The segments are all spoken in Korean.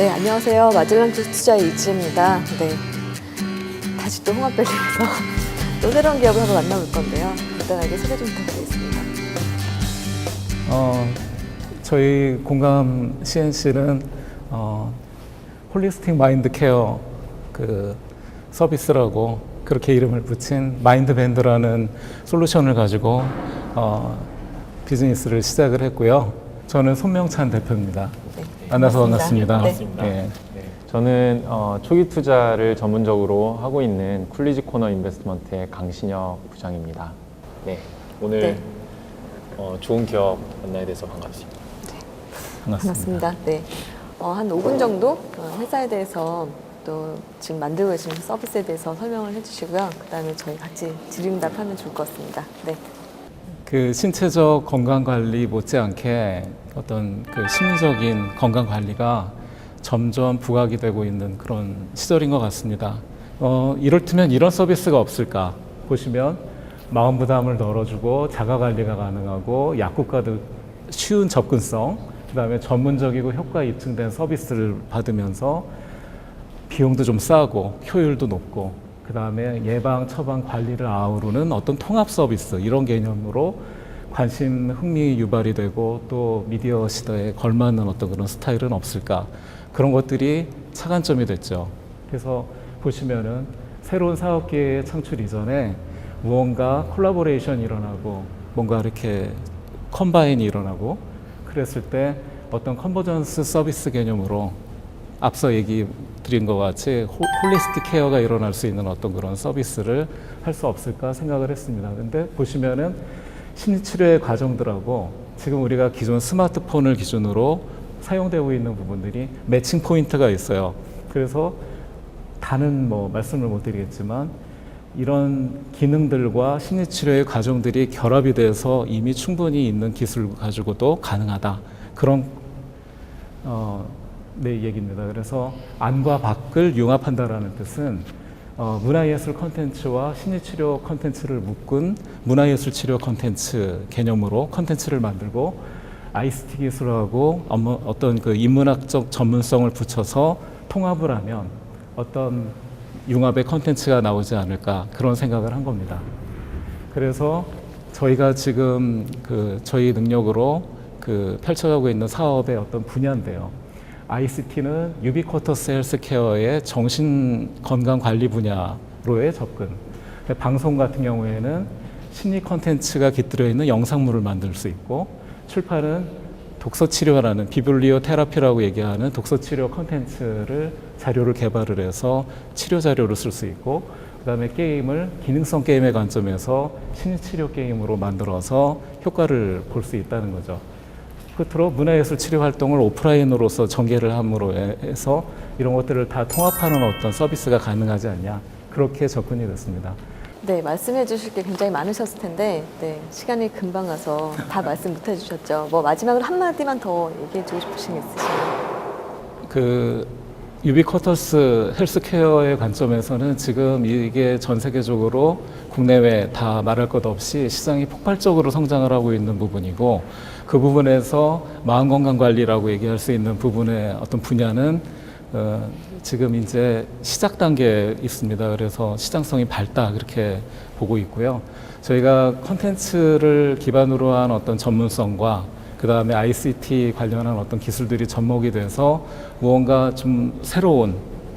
네, 안녕하세요. 마젤란주 투자의 이지혜입니다. 네, 다시 또 홍합밸리에서 또 새로운 기업을 한번 만나볼 건데요. 간단하게 소개 좀 부탁드리겠습니다. 저희 공감 CNC는 홀리스틱 마인드 케어 그 서비스라고 그렇게 이름을 붙인 마인드밴드라는 솔루션을 가지고 비즈니스를 시작을 했고요. 저는 손명찬 대표입니다. 네, 만나서 반갑습니다. 반갑습니다. 네. 저는 초기 투자를 전문적으로 하고 있는 쿨리지 코너 인베스트먼트의 강신혁 부장입니다. 네, 오늘 네. 좋은 기업 만나게 돼서 반갑습니다. 반갑습니다. 네, 한 5분 정도 회사에 대해서 또 지금 만들고 계시는 서비스에 대해서 설명을 해주시고요. 그 다음에 저희 같이 질의응답하면 좋을 것 같습니다. 네. 그 신체적 건강 관리 못지않게 어떤 그 심리적인 건강 관리가 점점 부각이 되고 있는 그런 시절인 것 같습니다. 이를테면 이런 서비스가 없을까 보시면 마음 부담을 덜어주고 자가 관리가 가능하고 약국과도 쉬운 접근성, 그다음에 전문적이고 효과 입증된 서비스를 받으면서 비용도 좀 싸고 효율도 높고 그다음에 예방, 처방, 관리를 아우르는 어떤 통합 서비스 이런 개념으로 관심, 흥미 유발이 되고 또 미디어 시대에 걸맞는 어떤 그런 스타일은 없을까 그런 것들이 차관점이 됐죠. 그래서 보시면은 새로운 사업 기회 창출 이전에 무언가 콜라보레이션이 일어나고 뭔가 이렇게 컴바인이 일어나고 그랬을 때 어떤 컨버전스 서비스 개념으로 앞서 얘기 드린 것 같이 홀리스틱 케어가 일어날 수 있는 어떤 그런 서비스를 할 수 없을까 생각을 했습니다. 근데 보시면은 심리치료의 과정들하고 지금 우리가 기존 스마트폰을 기준으로 사용되고 있는 부분들이 매칭 포인트가 있어요. 그래서 다는 말씀을 못 드리겠지만 이런 기능들과 심리치료의 과정들이 결합이 돼서 이미 충분히 있는 기술 가지고도 가능하다. 그런 얘기입니다. 그래서 안과 밖을 융합한다라는 뜻은 문화예술 콘텐츠와 심리치료 콘텐츠를 묶은 문화예술 치료 콘텐츠 개념으로 콘텐츠를 만들고 ICT 기술하고 어떤 그 인문학적 전문성을 붙여서 통합을 하면 어떤 융합의 콘텐츠가 나오지 않을까 그런 생각을 한 겁니다. 그래서 저희가 지금 저희 능력으로 펼쳐가고 있는 사업의 어떤 분야인데요. ICT는 유비쿼터스 헬스케어의 정신건강관리 분야로의 접근. 방송 같은 경우에는 심리 콘텐츠가 깃들여 있는 영상물을 만들 수 있고 출판은 독서치료라는 비블리오 테라피라고 얘기하는 독서치료 콘텐츠를 자료를 개발을 해서 치료 자료를 쓸 수 있고 그다음에 게임을 기능성 게임의 관점에서 심리치료 게임으로 만들어서 효과를 볼 수 있다는 거죠. 끝으로 문화예술 치료 활동을 오프라인으로서 전개를 함으로 해서 이런 것들을 다 통합하는 어떤 서비스가 가능하지 않냐 그렇게 접근이 됐습니다. 네, 말씀해 주실 게 굉장히 많으셨을 텐데 네, 시간이 금방 가서 다 말씀 못 해주셨죠. 마지막으로 한마디만 더 얘기해 주고 싶으신 게 있으시나요? 유비쿼터스 헬스케어의 관점에서는 지금 이게 전 세계적으로 국내외 다 말할 것 없이 시장이 폭발적으로 성장을 하고 있는 부분이고 그 부분에서 마음건강관리라고 얘기할 수 있는 부분의 어떤 분야는 지금 이제 시작 단계에 있습니다. 그래서 시장성이 밝다 그렇게 보고 있고요. 저희가 콘텐츠를 기반으로 한 어떤 전문성과 그 다음에 ICT 관련한 어떤 기술들이 접목이 돼서 무언가 좀 새로운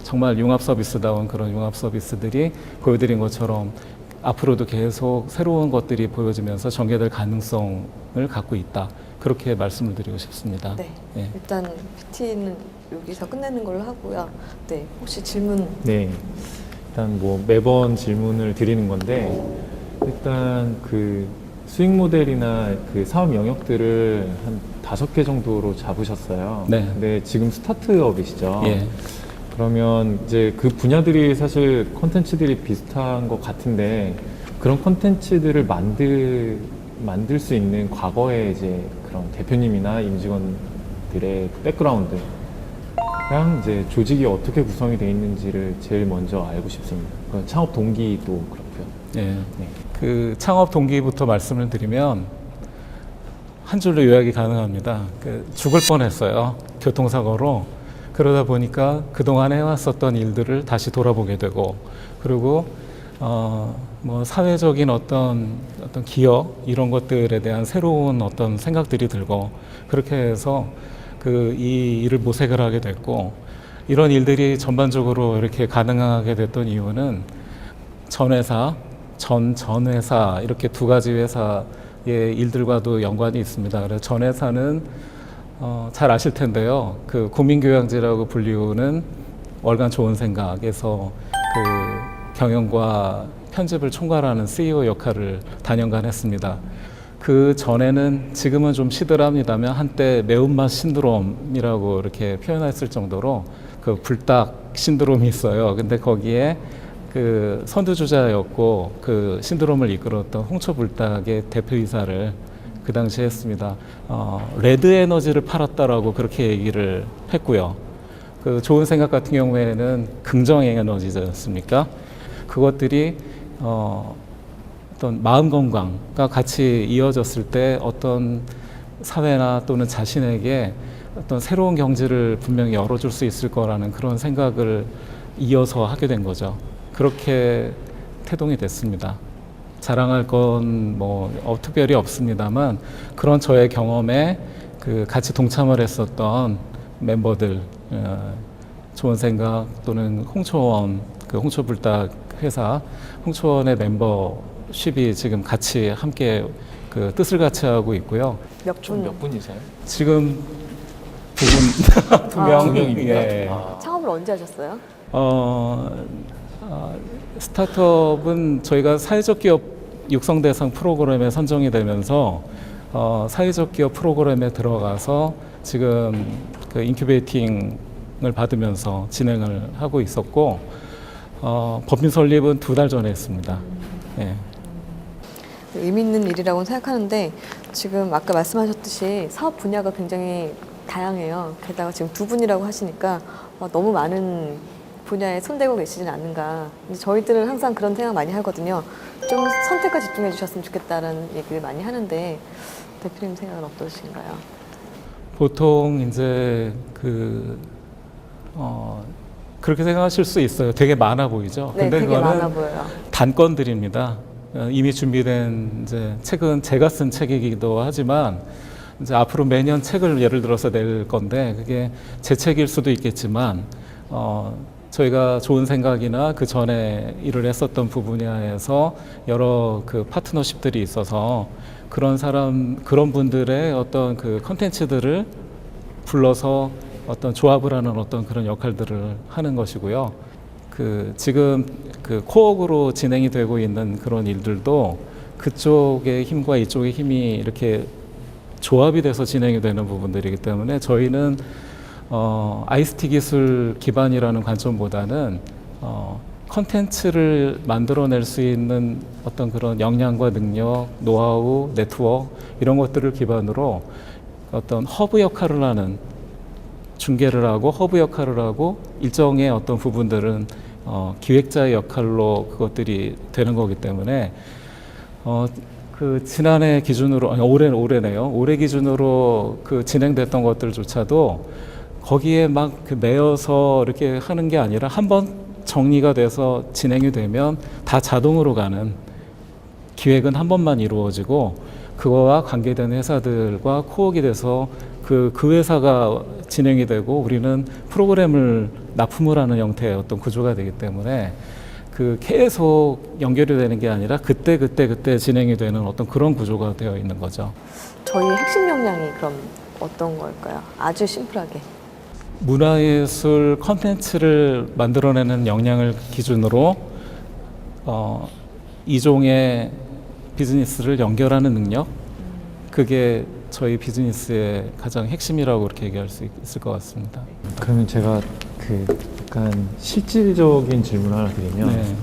정말 융합 서비스다운 그런 융합 서비스들이 보여드린 것처럼 앞으로도 계속 새로운 것들이 보여지면서 전개될 가능성을 갖고 있다. 그렇게 말씀을 드리고 싶습니다. 네, 네. 일단 PT는 여기서 끝내는 걸로 하고요. 네, 혹시 질문? 네, 일단 매번 질문을 드리는 건데 일단 수익 모델이나 사업 영역들을 한 5개 정도로 잡으셨어요. 네. 근데 지금 스타트업이시죠. 예. 그러면 이제 그 분야들이 사실 콘텐츠들이 비슷한 것 같은데 그런 콘텐츠들을 만들 수 있는 과거의 이제 그런 대표님이나 임직원들의 백그라운드랑 이제 조직이 어떻게 구성이 되어 있는지를 제일 먼저 알고 싶습니다. 창업 동기도 그렇고요. 예. 네. 창업 동기부터 말씀을 드리면 한 줄로 요약이 가능합니다. 죽을 뻔했어요. 교통사고로. 그러다 보니까 그동안 해왔었던 일들을 다시 돌아보게 되고, 그리고 뭐 사회적인 어떤 기여 이런 것들에 대한 새로운 어떤 생각들이 들고, 그렇게 해서 이 일을 모색을 하게 됐고, 이런 일들이 전반적으로 이렇게 가능하게 됐던 이유는 전 회사 이렇게 두 가지 회사의 일들과도 연관이 있습니다. 그래서 전 회사는 잘 아실 텐데요. 그 국민교양지라고 불리우는 월간 좋은 생각에서 그 경영과 편집을 총괄하는 CEO 역할을 단연간 했습니다. 그 전에는 지금은 좀 시들합니다만 한때 매운맛 신드롬이라고 이렇게 표현했을 정도로 그 불닭 신드롬이 있어요. 근데 거기에 그 선두주자였고 그 신드롬을 이끌었던 홍초불닭의 대표이사를 그 당시에 했습니다. 레드 에너지를 팔았다라고 그렇게 얘기를 했고요. 그 좋은 생각 같은 경우에는 긍정 에너지지 않습니까? 그것들이 어떤 마음 건강과 같이 이어졌을 때 어떤 사회나 또는 자신에게 어떤 새로운 경지를 분명히 열어줄 수 있을 거라는 그런 생각을 이어서 하게 된 거죠. 그렇게 태동이 됐습니다. 자랑할 건 뭐 특별히 없습니다만 그런 저의 경험에 그 같이 동참을 했었던 멤버들, 좋은 생각 또는 홍초원, 그 홍초불닭 회사 홍초원의 멤버십이 지금 같이 함께 그 뜻을 같이 하고 있고요. 몇 분이세요? 지금 두 명, 두 명입니다. 예. 창업을 언제 하셨어요? 스타트업은 저희가 사회적 기업 육성 대상 프로그램에 선정이 되면서 사회적 기업 프로그램에 들어가서 지금 그 인큐베이팅을 받으면서 진행을 하고 있었고, 법인 설립은 2달 전에 했습니다. 예. 의미 있는 일이라고 생각하는데 지금 아까 말씀하셨듯이 사업 분야가 굉장히 다양해요. 게다가 지금 두 분이라고 하시니까 너무 많은 분야에 손대고 계시진 않는가. 근데 저희들은 항상 그런 생각 많이 하거든요. 좀 선택과 집중해 주셨으면 좋겠다라는 얘기를 많이 하는데 대표님 생각은 어떠신가요? 보통 이제 그렇게 생각하실 수 있어요. 되게 많아 보이죠. 네, 근데 되게 그거는 많아 보여요. 단건들입니다. 이미 준비된 이제 책은 제가 쓴 책이기도 하지만 이제 앞으로 매년 책을 예를 들어서 낼 건데 그게 제 책일 수도 있겠지만 저희가 좋은 생각이나 그 전에 일을 했었던 분야에서 여러 그 파트너십들이 있어서 그런 분들의 어떤 그 컨텐츠들을 불러서 어떤 조합을 하는 어떤 그런 역할들을 하는 것이고요. 지금 코어로 진행이 되고 있는 그런 일들도 그쪽의 힘과 이쪽의 힘이 이렇게 조합이 돼서 진행이 되는 부분들이기 때문에 저희는 ICT 기술 기반이라는 관점보다는 컨텐츠를 만들어낼 수 있는 어떤 그런 역량과 능력, 노하우, 네트워크 이런 것들을 기반으로 어떤 허브 역할을 하는 중개를 하고 허브 역할을 하고 일정의 어떤 부분들은 기획자의 역할로 그것들이 되는 거기 때문에 지난해 기준으로 올해네요. 올해 기준으로 진행됐던 것들조차도 거기에 막 매여서 이렇게 하는 게 아니라 한번 정리가 돼서 진행이 되면 다 자동으로 가는 기획은 한 번만 이루어지고 그거와 관계된 회사들과 코어가 돼서 그 회사가 진행이 되고 우리는 프로그램을 납품을 하는 형태의 어떤 구조가 되기 때문에 계속 연결이 되는 게 아니라 그때 진행이 되는 어떤 그런 구조가 되어 있는 거죠. 저희 핵심 역량이 그럼 어떤 걸까요? 아주 심플하게. 문화예술 컨텐츠를 만들어내는 역량을 기준으로 이종의 비즈니스를 연결하는 능력, 그게 저희 비즈니스의 가장 핵심이라고 그렇게 얘기할 수 있을 것 같습니다. 그러면 제가 약간 실질적인 질문을 하나 드리면, 네.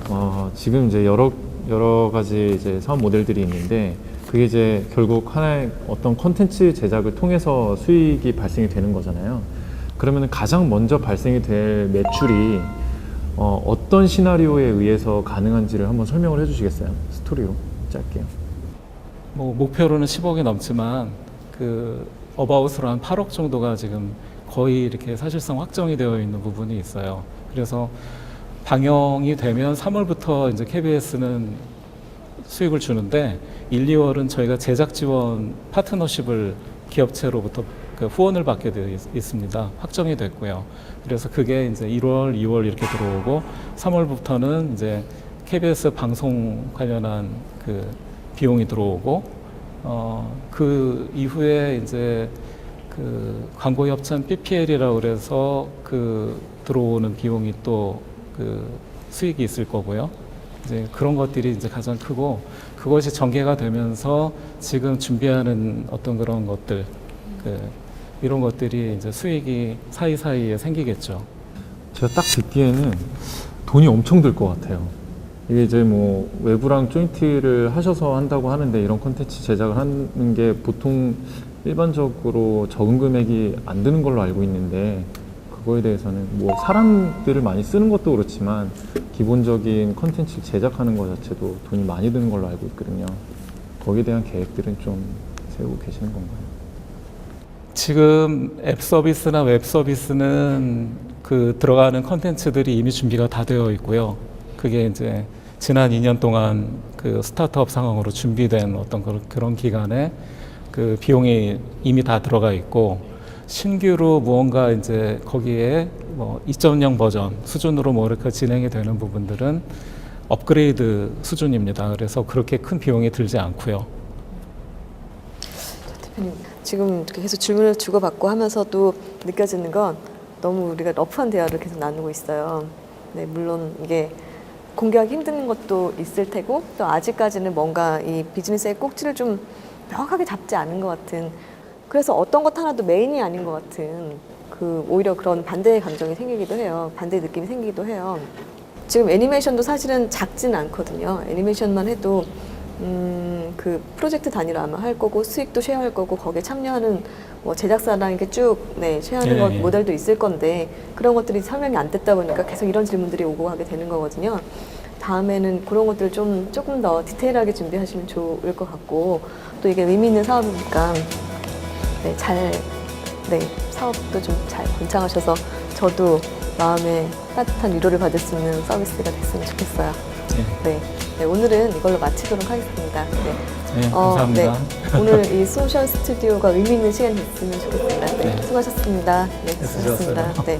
지금 이제 여러 가지 이제 사업 모델들이 있는데, 그게 이제 결국 하나의 어떤 콘텐츠 제작을 통해서 수익이 발생이 되는 거잖아요. 그러면 가장 먼저 발생이 될 매출이 어떤 시나리오에 의해서 가능한지를 한번 설명을 해주시겠어요? 스토리로 짧게요. 목표로는 10억이 넘지만 어바웃으로 한 8억 정도가 지금 거의 이렇게 사실상 확정이 되어 있는 부분이 있어요. 그래서 방영이 되면 3월부터 이제 KBS는 수익을 주는데 1, 2월은 저희가 제작 지원 파트너십을 기업체로부터 그 후원을 받게 되어 있습니다. 확정이 됐고요. 그래서 그게 이제 1월, 2월 이렇게 들어오고 3월부터는 이제 KBS 방송 관련한 그 비용이 들어오고 그 이후에 이제 그 광고 협찬 PPL이라고 그래서 그 들어오는 비용이 또 그 수익이 있을 거고요. 이제 그런 것들이 이제 가장 크고 그것이 전개가 되면서 지금 준비하는 어떤 그런 것들 이런 것들이 이제 수익이 사이사이에 생기겠죠. 제가 딱 듣기에는 돈이 엄청 들 것 같아요. 이게 이제 뭐 외부랑 조인트를 하셔서 한다고 하는데 이런 콘텐츠 제작을 하는 게 보통 일반적으로 적은 금액이 안 드는 걸로 알고 있는데 그거에 대해서는 뭐 사람들을 많이 쓰는 것도 그렇지만 기본적인 콘텐츠를 제작하는 것 자체도 돈이 많이 드는 걸로 알고 있거든요. 거기에 대한 계획들은 좀 세우고 계시는 건가요? 지금 앱 서비스나 웹 서비스는 그 들어가는 컨텐츠들이 이미 준비가 다 되어 있고요. 그게 이제 지난 2년 동안 그 스타트업 상황으로 준비된 어떤 그런 기간에 그 비용이 이미 다 들어가 있고 신규로 무언가 이제 거기에 뭐 2.0 버전 수준으로 뭐 이렇게 진행이 되는 부분들은 업그레이드 수준입니다. 그래서 그렇게 큰 비용이 들지 않고요. 대표님, 지금 이렇게 계속 질문을 주고받고 하면서도 느껴지는 건 너무 우리가 러프한 대화를 계속 나누고 있어요. 네, 물론 이게 공개하기 힘든 것도 있을 테고 또 아직까지는 뭔가 이 비즈니스의 꼭지를 좀 명확하게 잡지 않은 것 같은, 그래서 어떤 것 하나도 메인이 아닌 것 같은 그 오히려 그런 반대의 감정이 생기기도 해요. 반대의 느낌이 생기기도 해요. 지금 애니메이션도 사실은 작지는 않거든요. 애니메이션만 해도 그 프로젝트 단위로 아마 할 거고 수익도 쉐어할 거고 거기에 참여하는 뭐 제작사랑 이렇게 쭉 쉐어하는 것 모델도 있을 건데 그런 것들이 설명이 안 됐다 보니까 계속 이런 질문들이 오고 하게 되는 거거든요. 다음에는 그런 것들을 조금 더 디테일하게 준비하시면 좋을 것 같고 또 이게 의미 있는 사업이니까 사업도 좀 잘 번창하셔서 저도 마음에 따뜻한 위로를 받을 수 있는 서비스가 됐으면 좋겠어요. 네, 오늘은 이걸로 마치도록 하겠습니다. 네, 감사합니다. 오늘 이 소셜 스튜디오가 의미 있는 시간이 됐으면 좋겠습니다. 네. 수고하셨습니다. 네, 수고하셨어요. 수고하셨습니다. 네.